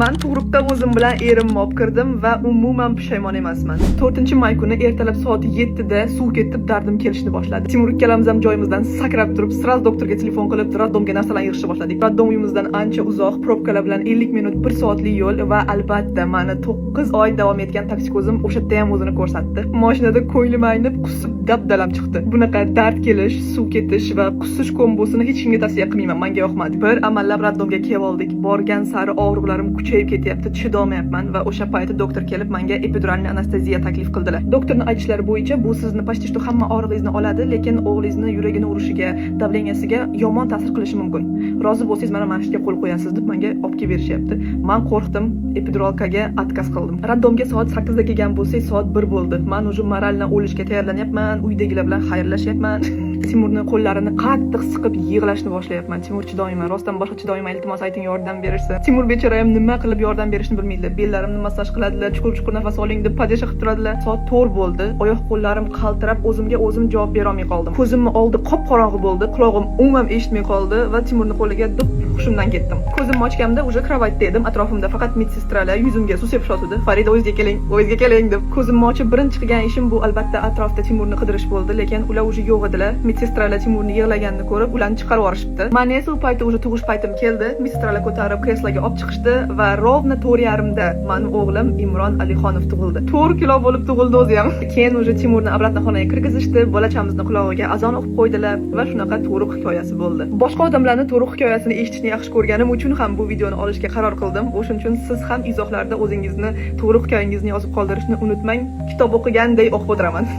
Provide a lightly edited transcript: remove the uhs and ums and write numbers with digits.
Men tug'ruqda o'zim bilan erimni olib kirdim va umuman pushaymon emasman. 4-may kuni ertalab soat 7 da suv ketib dardim kelishni boshladi. Timur ikkalamiz ham joyimizdan sakrab turib, sraz doktorga telefon qilib, roddomga narsalarni yig'ishni boshladik. Roddom uyimizdan ancha uzoq, probkalar bilan 50 minut 1 soatlik yo'l va albatta meni 9 oy davom etgan toksikozim o'sha yerda ham o'zini ko'rsatdi. Mashinada ko'nglim aynib, qusib dabdalam chiqdi. Bunaqa dard kelish, suv ketish va qusish kombosini hech kimga tavsiya qilmayman. Menga yoqmadi. Bir amallab roddomga kelib oldik. Borgan sari og'riqlarim kuchayib ketyapti, chidolmayapman va o'sha paytda doktor kelib menga epiduralni anesteziya taklif qildilar. Doktorning aytishlari bo'yicha bu sizni почти что hamma og'riqingizni oladi, lekin o'g'lingizni yuragini urishiga, davleniyasiga yomon ta'sir qilishi mumkin. Rozi bo'lsangiz mana shuga qo'l qo'yasiz deb menga olib kelib berishyapti. Men qo'rqdim, epiduralkaga отказ qildim. Roddomga soat 8 da kelgan bo'lsak, soat 1 bo'ldi. Men уже moraldan o'lishga tayyorlanyapman, uydagilar bilan xayrlashyapman. Timurning qo'llarini qattiq siqib yig'lashni boshlayapman. Timur chidoyman, rostdan boshqa chidoyman, iltimos ayting yordam berishsin. Timur bechora ham nima qilib yordam berishni bilmaydilar. Bellarimni massaj qiladilar, chuqur-chuqur nafas oling deb padesha qilib turadilar. Soat 4 bo'ldi. Oyoq qo'llarim qaltirab, o'zimga o'zim javob bera olmay qoldim. Ko'zimni oldi qop-qorong'i bo'ldi, qulog'im umuman eshitmay qoldi va Timurning qo'liga dib hushimdan ketdim. Ko'zimni ochganimda уже kravatda edim. Atrofimda faqat medsestralar yuzimga suv sepib yotdi. Farida o'zingizga keling deb. Ko'zimni ochib birinchi qilgan ishim bu albatta atrofda Timurni qidirish bo'ldi, lekin ular уже yo'q edilar. Medsestralar Timurni yig'laganini ko'rib, ularni chiqarib yuborishibdi. Men esa u paytda уже tug'ish paytim keldi. Medsestralar ko'tarib kresloga olib chiqishdi va rovna 4:30 da mening o'g'lim Imron Alixonov tug'ildi. 4 kilo bo'lib tug'ildi o'zi ham. Keyin уже Timurni obratna xonaga kirgizishdi, bolachamizni qulog'iga azon o'qib qo'ydilar va shunaqa tug'ruq hikoyasi bo'ldi. Boshqa odamlarning tug'ruq hikoyasini eshitishni yaxshi ko'rganim uchun ham bu videoni olishga qaror qildim. O'shuning uchun siz ham izohlarda o'zingizni tug'ruq hikoyangizni yozib qoldirishni unutmang. Kitob o'qiganday o'qib o'tiraman.